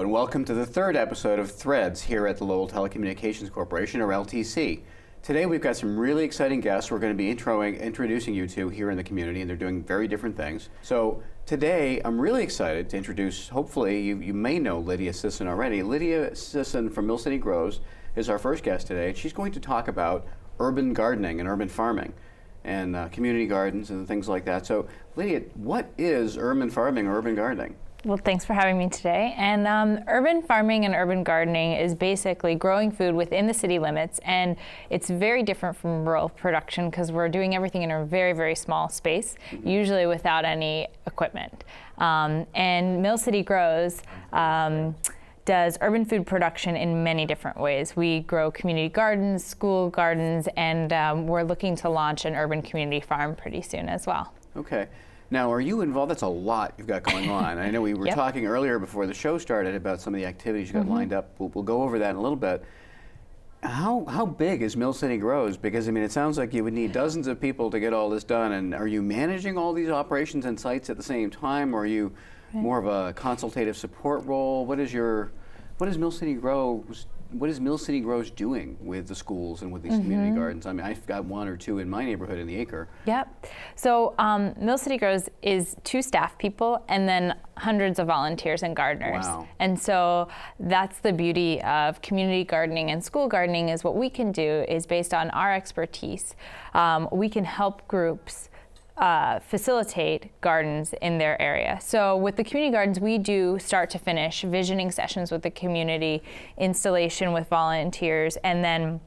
and welcome to the third episode of Threads here at the Lowell Telecommunications Corporation, or LTC. Today we've got some really exciting guests we're going to be introducing you to here in the community, and they're doing very different things. So today I'm really excited to introduce, hopefully you may know Lydia Sisson already. Lydia Sisson from Mill City Grows is our first guest today, and she's going to talk about urban gardening and urban farming and community gardens and things like that. So Lydia, what is urban farming or urban gardening? Well, thanks for having me today. And urban farming and urban gardening is basically growing food within the city limits, and it's very different from rural production because we're doing everything in a very, very small space, usually without any equipment. And Mill City Grows does urban food production in many different ways. We grow community gardens, school gardens, and we're looking to launch an urban community farm pretty soon as well. Okay. Now, are you involved? That's a lot you've got going on. I know we were talking earlier before the show started about some of the activities you got lined up. We'll go over that in a little bit. How big is Mill City Grows? Because, I mean, it sounds like you would need dozens of people to get all this done. And are you managing all these operations and sites at the same time, or are you more of a consultative support role? What is Mill City Grows doing with the schools and with these community gardens? I mean, I've got one or two in my neighborhood in the Acre. Yep. So Mill City Grows is 2 staff people and then hundreds of volunteers and gardeners. Wow. And so that's the beauty of community gardening and school gardening, is what we can do is based on our expertise. We can help groups facilitate gardens in their area. So with the community gardens, we do start to finish visioning sessions with the community, installation with volunteers, and then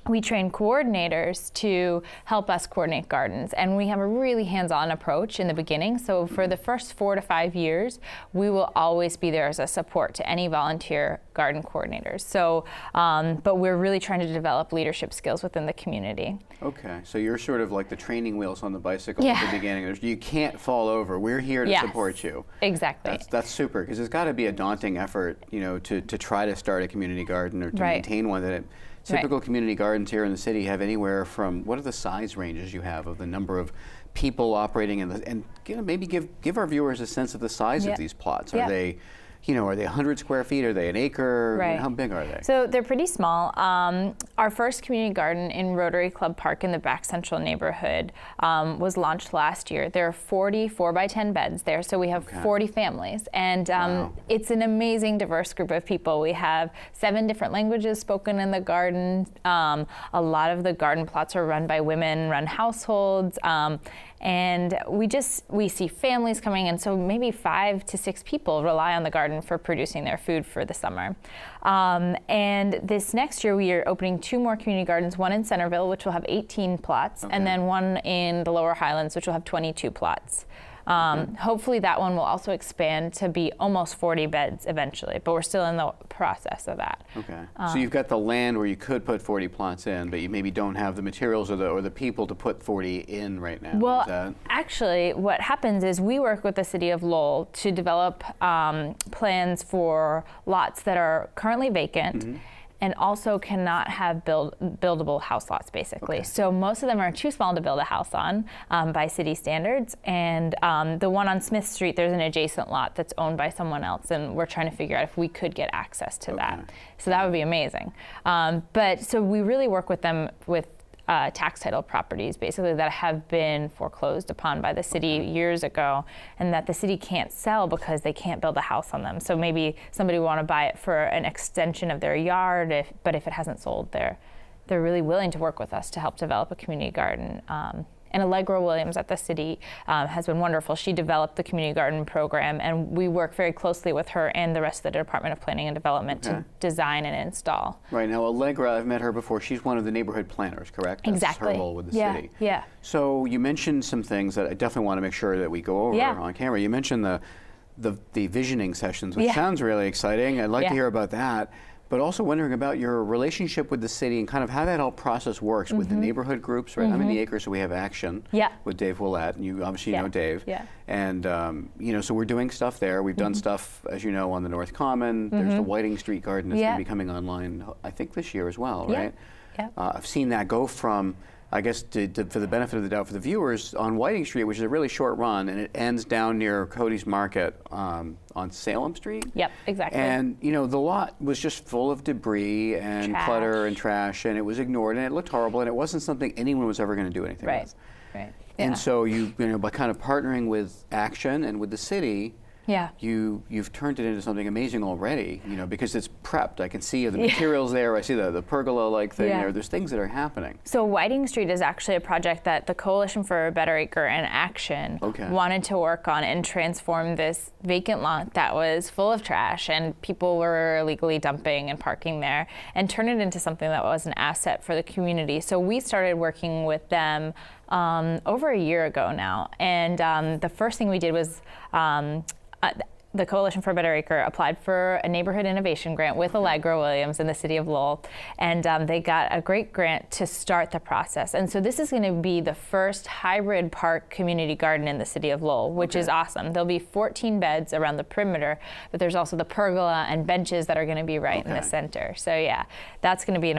we train coordinators to help us coordinate gardens. And we have a really hands-on approach in the beginning. So for the first 4 to 5 years, we will always be there as a support to any volunteer garden coordinators. So, but we're really trying to develop leadership skills within the community. Okay, so you're sort of like the training wheels on the bicycle at the beginning. You can't fall over. We're here to support you. Exactly. That's super, because it's got to be a daunting effort, you know, to try to start a community garden or to maintain one. Typical community gardens here in the city have anywhere from, what are the size ranges you have of the number of people operating and maybe give our viewers a sense of the size of these plots. Are they, are they 100 square feet? Are they an acre? Right. How big are they? So they're pretty small. Our first community garden in Rotary Club Park in the Back Central neighborhood was launched last year. There are 40 4x10 beds there, so we have 40 families. And it's an amazing, diverse group of people. We have 7 different languages spoken in the garden. A lot of the garden plots are run by women-run households. And we see families coming in, so maybe 5 to 6 people rely on the garden for producing their food for the summer. And this next year we are opening 2 more community gardens, one in Centerville, which will have 18 plots, and then one in the Lower Highlands, which will have 22 plots. Hopefully that one will also expand to be almost 40 beds eventually, but we're still in the process of that. Okay. So you've got the land where you could put 40 plots in, but you maybe don't have the materials or the people to put 40 in right now. Well, actually, what happens is we work with the city of Lowell to develop plans for lots that are currently vacant and also cannot have buildable house lots, basically. Okay. So most of them are too small to build a house on by city standards. And the one on Smith Street, there's an adjacent lot that's owned by someone else, and we're trying to figure out if we could get access to that. So that would be amazing. So we really work with them with tax title properties, basically, that have been foreclosed upon by the city years ago, and that the city can't sell because they can't build a house on them. So maybe somebody would want to buy it for an extension of their yard, but if it hasn't sold, they're really willing to work with us to help develop a community garden. And Allegra Williams at the city has been wonderful. She developed the community garden program, and we work very closely with her and the rest of the Department of Planning and Development to design and install. Right. Now, Allegra, I've met her before. She's one of the neighborhood planners, correct? Exactly. That's her role with the city. Yeah. So you mentioned some things that I definitely want to make sure that we go over on camera. You mentioned the visioning sessions, which sounds really exciting. I'd like to hear about that. But also wondering about your relationship with the city and kind of how that whole process works with the neighborhood groups, right? I'm in the Acre, so we have Action with Dave Willett, and you obviously know Dave. Yeah. And, so we're doing stuff there. We've done stuff, as you know, on the North Common. There's the Whiting Street Garden that's going to be coming online, I think, this year as well, right? Yeah. I've seen that go from I guess for the benefit of the doubt for the viewers, on Whiting Street, which is a really short run, and it ends down near Cody's Market on Salem Street. Yep, exactly. And the lot was just full of debris and clutter and trash, and it was ignored, and it looked horrible, and it wasn't something anyone was ever going to do anything with. Right. And so by kind of partnering with Action and with the city, you've turned it into something amazing already, because it's prepped. I can see the materials there. I see the pergola-like thing there. There's things that are happening. So Whiting Street is actually a project that the Coalition for a Better Acre and Action wanted to work on and transform this vacant lot that was full of trash and people were illegally dumping and parking there, and turn it into something that was an asset for the community. So we started working with them over a year ago now, and the first thing we did was the Coalition for a Better Acre applied for a neighborhood innovation grant with Allegra Williams in the city of Lowell, and they got a great grant to start the process. And so this is going to be the first hybrid park community garden in the city of Lowell, which is awesome. There'll be 14 beds around the perimeter, but there's also the pergola and benches that are going to be right in the center. So yeah, that's going to be an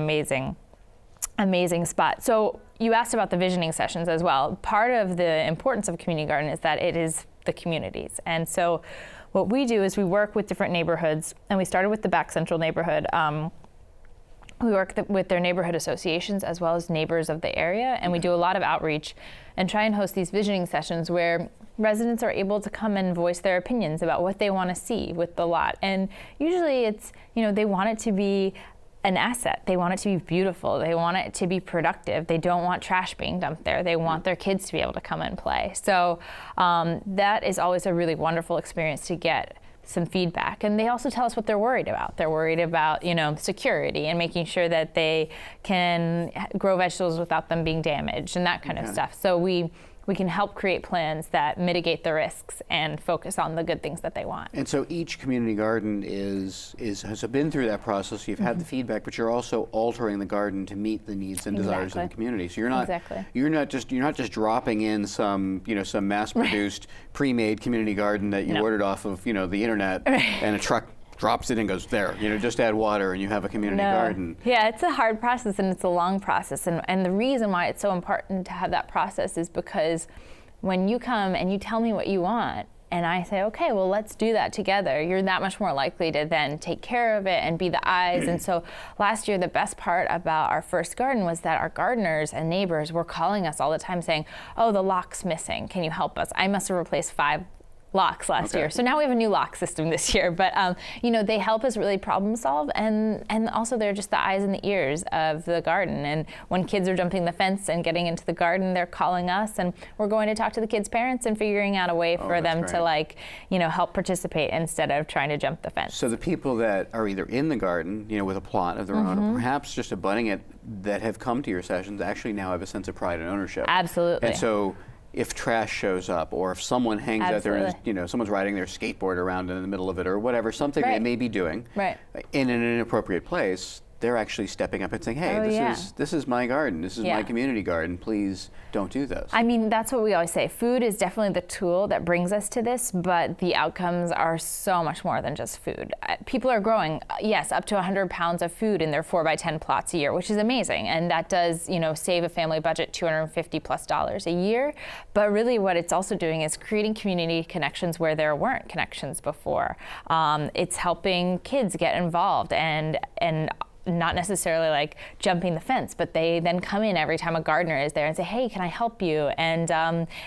amazing spot. So you asked about the visioning sessions as well. Part of the importance of a community garden is that it is the communities. And so what we do is we work with different neighborhoods, and we started with the Back Central neighborhood. We work with their neighborhood associations as well as neighbors of the area, and we do a lot of outreach and try and host these visioning sessions where residents are able to come and voice their opinions about what they want to see with the lot. And usually it's, they want it to be an asset. They want it to be beautiful. They want it to be productive. They don't want trash being dumped there. They want their kids to be able to come and play. So that is always a really wonderful experience to get some feedback. And they also tell us what they're worried about. They're worried about, security and making sure that they can grow vegetables without them being damaged and that kind of stuff. So we can help create plans that mitigate the risks and focus on the good things that they want. And so each community garden has been through that process. You've had the feedback, but you're also altering the garden to meet the needs and desires of the community. So you're not just dropping in some mass-produced pre-made community garden that you ordered off of the internet and a truck drops it and goes there. Just add water and you have a community garden. Yeah, it's a hard process and it's a long process. And the reason why it's so important to have that process is because when you come and you tell me what you want, and I say, okay, well, let's do that together, you're that much more likely to then take care of it and be the eyes. And so last year, the best part about our first garden was that our gardeners and neighbors were calling us all the time saying, oh, the lock's missing. Can you help us? I must have replaced 5 locks last year. So now we have a new lock system this year. But, they help us really problem solve. And also they're just the eyes and the ears of the garden. And when kids are jumping the fence and getting into the garden, they're calling us. And we're going to talk to the kids' parents and figuring out a way for them to, help participate instead of trying to jump the fence. So the people that are either in the garden, with a plot of their own, or perhaps just abutting it, that have come to your sessions actually now have a sense of pride and ownership. Absolutely. And so if trash shows up, or if someone hangs out there and someone's riding their skateboard around in the middle of it, or whatever, something they may be doing in an inappropriate place, they're actually stepping up and saying, hey, this is my garden, this is my community garden, please don't do this. I mean, that's what we always say. Food is definitely the tool that brings us to this, but the outcomes are so much more than just food. People are growing, up to 100 pounds of food in their 4x10 plots a year, which is amazing. And that does, save a family budget $250+ a year. But really what it's also doing is creating community connections where there weren't connections before. It's helping kids get involved and not necessarily like jumping the fence, but they then come in every time a gardener is there and say, hey, can I help you? And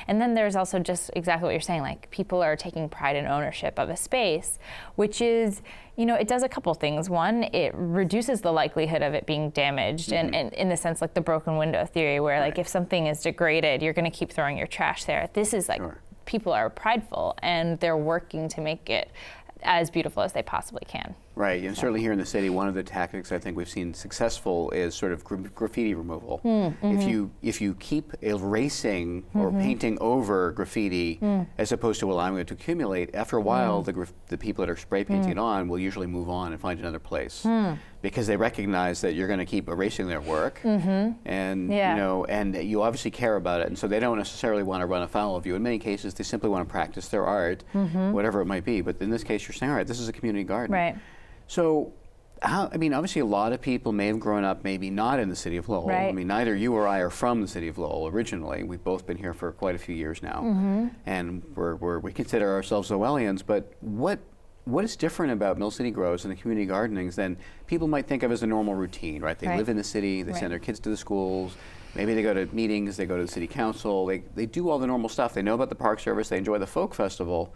then there's also just exactly what you're saying, like people are taking pride and ownership of a space, which is, it does a couple things. One, it reduces the likelihood of it being damaged, and in the sense like the broken window theory, where like if something is degraded, you're going to keep throwing your trash there. This is like people are prideful and they're working to make it as beautiful as they possibly can. Right, and certainly here in the city, one of the tactics I think we've seen successful is sort of graffiti removal. If you keep erasing or painting over graffiti as opposed to allowing it to accumulate, after a while the people that are spray painting it on will usually move on and find another place because they recognize that you're going to keep erasing their work, and and you obviously care about it, and so they don't necessarily want to run afoul of you. In many cases, they simply want to practice their art, whatever it might be. But in this case, you're saying, all right, this is a community garden. Right. So I mean, obviously a lot of people may have grown up maybe not in the city of Lowell. Right. I mean, neither you or I are from the city of Lowell originally. We've both been here for quite a few years now. And we consider ourselves Lowellians, but what is different about Mill City Grows and the community gardenings than people might think of as a normal routine, right? They live in the city, they send their kids to the schools, maybe they go to meetings, they go to the city council, they do all the normal stuff. They know about the Park Service, they enjoy the folk festival.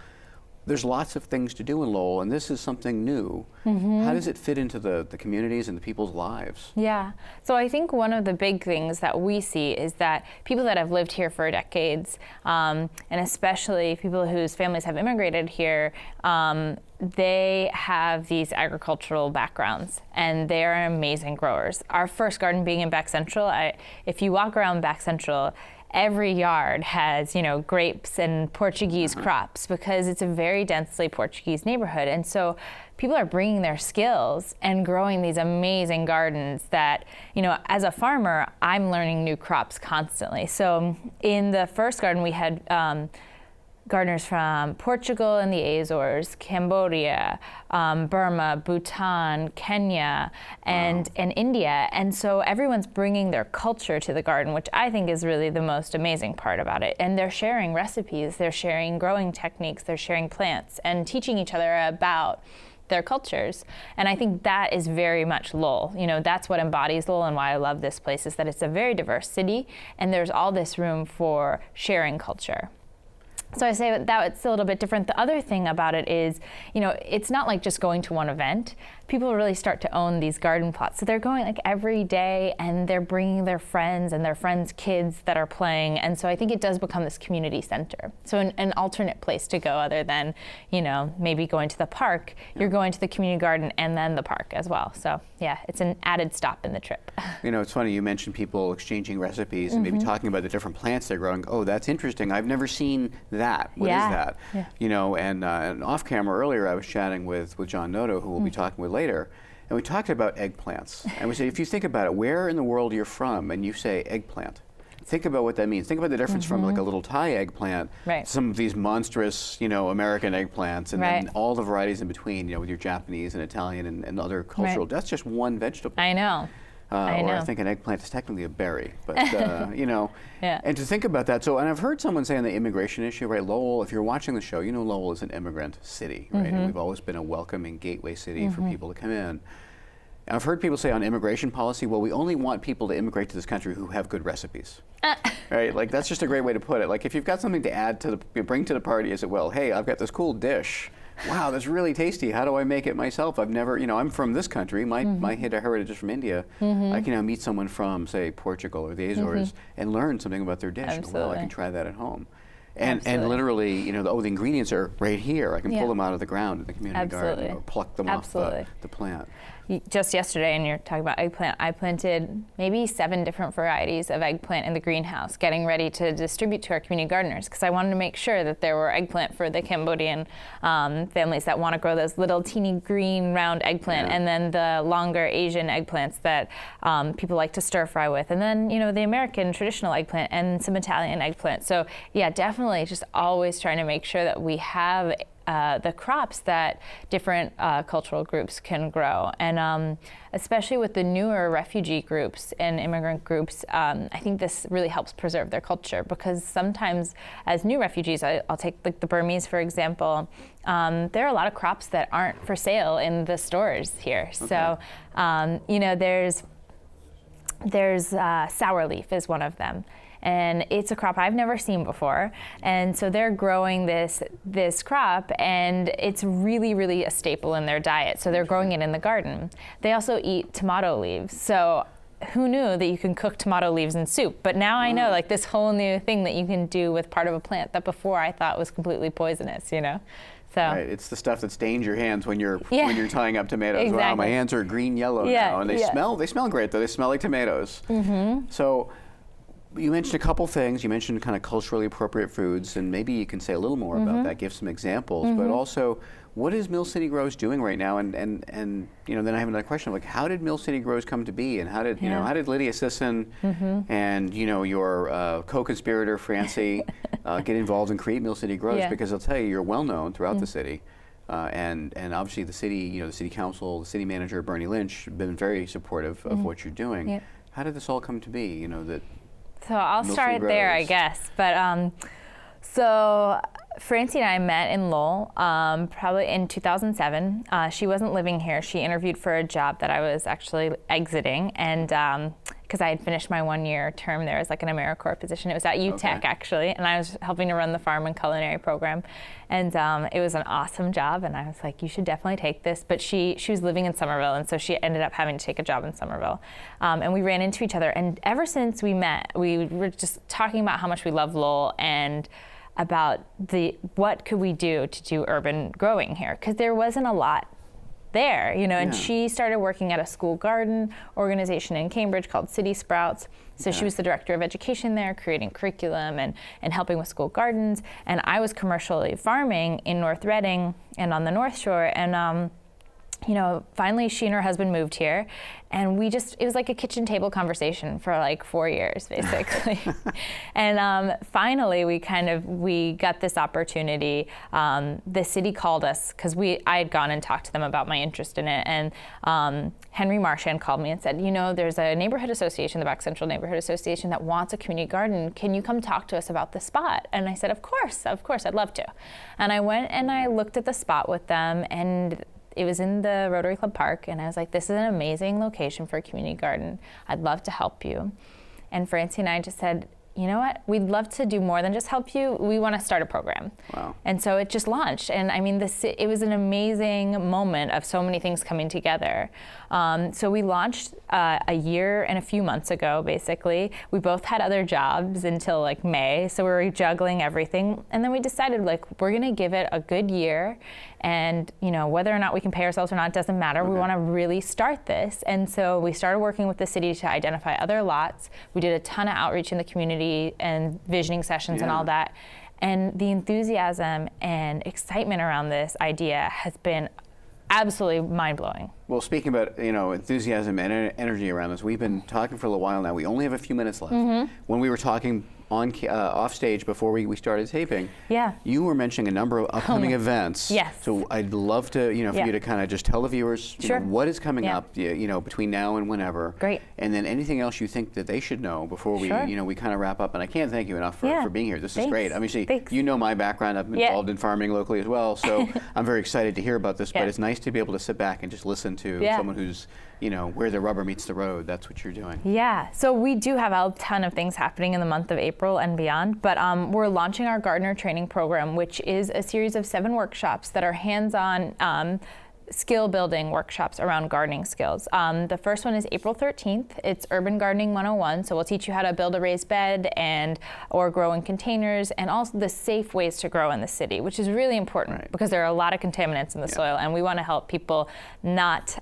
There's lots of things to do in Lowell, and this is something new. How does it fit into the communities and the people's lives? Yeah, so I think one of the big things that we see is that people that have lived here for decades, and especially people whose families have immigrated here, they have these agricultural backgrounds, and they are amazing growers. Our first garden being in Back Central, if you walk around Back Central, every yard has, grapes and Portuguese crops because it's a very densely Portuguese neighborhood. And so people are bringing their skills and growing these amazing gardens that, as a farmer, I'm learning new crops constantly. So in the first garden, we had gardeners from Portugal and the Azores, Cambodia, Burma, Bhutan, Kenya, and India. And so everyone's bringing their culture to the garden, which I think is really the most amazing part about it. And they're sharing recipes, they're sharing growing techniques, they're sharing plants, and teaching each other about their cultures. And I think that is very much Lowell. That's what embodies Lowell, and why I love this place is that it's a very diverse city, and there's all this room for sharing culture. So I say that it's a little bit different. The other thing about it is, it's not like just going to one event. People really start to own these garden plots. So they're going like every day, and they're bringing their friends and their friends' kids that are playing. And so I think it does become this community center. So an alternate place to go other than, maybe going to the park, you're going to the community garden and then the park as well. So yeah, it's an added stop in the trip. It's funny, you mentioned people exchanging recipes and maybe talking about the different plants they're growing. Oh, that's interesting. I've never seen that. What is that? Yeah. And off camera earlier, I was chatting with John Noto, who we'll be talking with later, and we talked about eggplants. And we said, if you think about it, where in the world you're from and you say eggplant, think about what that means. Think about the difference from like a little Thai eggplant, some of these monstrous, American eggplants, and then all the varieties in between, with your Japanese and Italian and other cultural. That's just one vegetable. I know. Or I think an eggplant is technically a berry, but and to think about that. So, and I've heard someone say on the immigration issue, right? Lowell, if you're watching the show, Lowell is an immigrant city, right? And we've always been a welcoming gateway city for people to come in. And I've heard people say on immigration policy, well, we only want people to immigrate to this country who have good recipes, right? Like that's just a great way to put it. Like if you've got something to add to bring to the party, is it, well, hey, I've got this cool dish. Wow, that's really tasty. How do I make it myself? I've never, I'm from this country. My heritage is from India. I can now meet someone from, say, Portugal or the Azores and learn something about their dish. Absolutely. Well, I can try that at home. And literally, the ingredients are right here. I can pull them out of the ground in the community garden or pluck them off the plant. Just yesterday, and you're talking about eggplant, I planted maybe 7 different varieties of eggplant in the greenhouse, getting ready to distribute to our community gardeners, because I wanted to make sure that there were eggplant for the Cambodian families that want to grow those little teeny green round eggplant, and then the longer Asian eggplants that people like to stir fry with, and then the American traditional eggplant and some Italian eggplant. So yeah, definitely just always trying to make sure that we have the crops that different cultural groups can grow. And especially with the newer refugee groups and immigrant groups, I think this really helps preserve their culture, because sometimes as new refugees, I'll take like the Burmese, for example, there are a lot of crops that aren't for sale in the stores here. Okay. So, there's sour leaf is one of them. And it's a crop I've never seen before. And so they're growing this crop, and it's really, really a staple in their diet. So they're growing it in the garden. They also eat tomato leaves. So who knew that you can cook tomato leaves in soup? But now I know like this whole new thing that you can do with part of a plant that before I thought was completely poisonous, So. Right, it's the stuff that stains your hands when you're tying up tomatoes. Exactly. Wow, my hands are green yellow now, and they smell great though. They smell like tomatoes. So. You mentioned a couple things. You mentioned kind of culturally appropriate foods, and maybe you can say a little more about that, give some examples. But also, what is Mill City Grows doing right now? And then I have another question, like how did Mill City Grows come to be, and how did how did Lydia Sisson and your co-conspirator Francie get involved and create Mill City Grows? Because I'll tell you, you're well known throughout the city. and obviously the city, the city council, the city manager, Bernie Lynch, have been very supportive of what you're doing. Yep. How did this all come to be, that? So I'll Mill start City there, I grows? guess. But so Francie and I met in Lowell probably in 2007. She wasn't living here. She interviewed for a job that I was actually exiting, and because I had finished my 1-year term there as like an AmeriCorps position. It was at UTech actually, and I was helping to run the farm and culinary program, and it was an awesome job. And I was like, you should definitely take this. But she was living in Somerville, and so she ended up having to take a job in Somerville, and we ran into each other. And ever since we met, we were just talking about how much we love Lowell and about what could we do to do urban growing here, because there wasn't a lot there, and she started working at a school garden organization in Cambridge called City Sprouts. So she was the director of education there, creating curriculum and helping with school gardens. And I was commercially farming in North Reading and on the North Shore. And finally she and her husband moved here, and it was like a kitchen table conversation for like 4 years, basically. And finally we got this opportunity. The city called us because I had gone and talked to them about my interest in it. And Henry Marchand called me and said, there's a neighborhood association, the Back Central Neighborhood Association, that wants a community garden. Can you come talk to us about the spot? And I said, of course, I'd love to. And I went and I looked at the spot with them, and it was in the Rotary Club Park, and I was like, this is an amazing location for a community garden. I'd love to help you. And Francie and I just said, you know what? We'd love to do more than just help you. We want to start a program. Wow. And so it just launched. And I mean, it was an amazing moment of so many things coming together. So we launched a year and a few months ago, basically. We both had other jobs until like May, so we were juggling everything. And then we decided, we're going to give it a good year. And whether or not we can pay ourselves or not doesn't matter. We want to really start this. And so we started working with the city to identify other lots. We did a ton of outreach in the community and visioning sessions and all that. And the enthusiasm and excitement around this idea has been absolutely mind-blowing. Well, speaking about enthusiasm and energy around this, we've been talking for a little while now. We only have a few minutes left. When we were talking off stage before we started taping, you were mentioning a number of upcoming events. Yes. So I'd love to for you to kind of just tell the viewers what is coming up between now and whenever. Great. And then anything else you think that they should know before we we kind of wrap up. And I can't thank you enough for being here. This is great. I mean, my background. I've been involved in farming locally as well, so I'm very excited to hear about this. But it's nice to be able to sit back and just listen to someone who's where the rubber meets the road. That's what you're doing. Yeah. So we do have a ton of things happening in the month of April and beyond, but we're launching our gardener training program, which is a series of 7 workshops that are hands-on skill building workshops around gardening skills. The first one is April 13th. It's Urban Gardening 101. So we'll teach you how to build a raised bed or grow in containers, and also the safe ways to grow in the city, which is really important because there are a lot of contaminants in the soil, and we want to help people not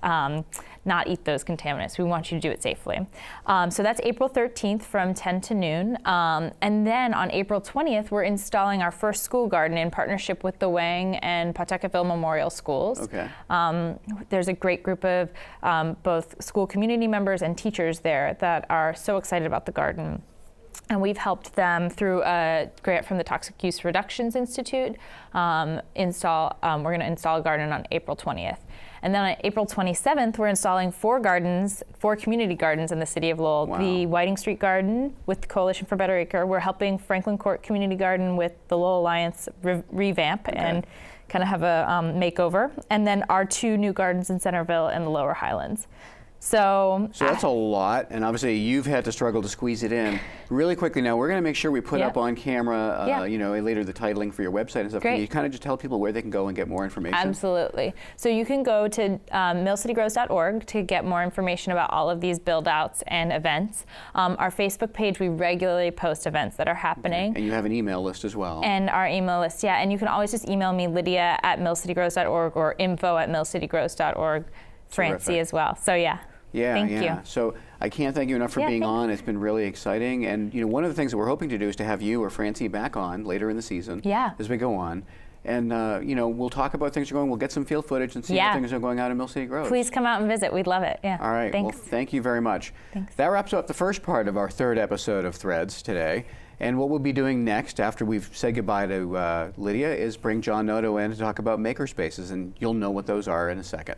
eat those contaminants. We want you to do it safely. So that's April 13th from 10 to noon. And then on April 20th, we're installing our first school garden in partnership with the Wang and Pawtuckettville Memorial Schools. Okay. There's a great group of both school community members and teachers there that are so excited about the garden. And we've helped them through a grant from the Toxic Use Reductions Institute we're going to install a garden on April 20th. And then on April 27th, we're installing 4 community gardens in the city of Lowell. Wow. The Whiting Street Garden with the Coalition for Better Acre. We're helping Franklin Court Community Garden with the Lowell Alliance revamp and kind of have a makeover. And then our 2 new gardens in Centerville and the Lower Highlands. So that's a lot, and obviously you've had to struggle to squeeze it in. Really quickly now, we're going to make sure we put up on camera, later the titling for your website and stuff. Great. Can you kind of just tell people where they can go and get more information? Absolutely. So you can go to millcitygrows.org to get more information about all of these build-outs and events. Our Facebook page, we regularly post events that are happening. Okay. And you have an email list as well. And our email list, and you can always just email me, Lydia@millcitygrows.org or info@millcitygrows.org. Francie as well. So thank you. So I can't thank you enough for being on. It's been really exciting. And one of the things that we're hoping to do is to have you or Francie back on later in the season as we go on. And we'll talk about things that are going. We'll get some field footage and see how things are going out in Mill City Grows. Please come out and visit. We'd love it. Yeah. All right. Thanks. Well, thank you very much. Thanks. That wraps up the first part of our 3rd episode of Threads today. And what we'll be doing next, after we've said goodbye to Lydia, is bring John Noto in to talk about makerspaces, and you'll know what those are in a second.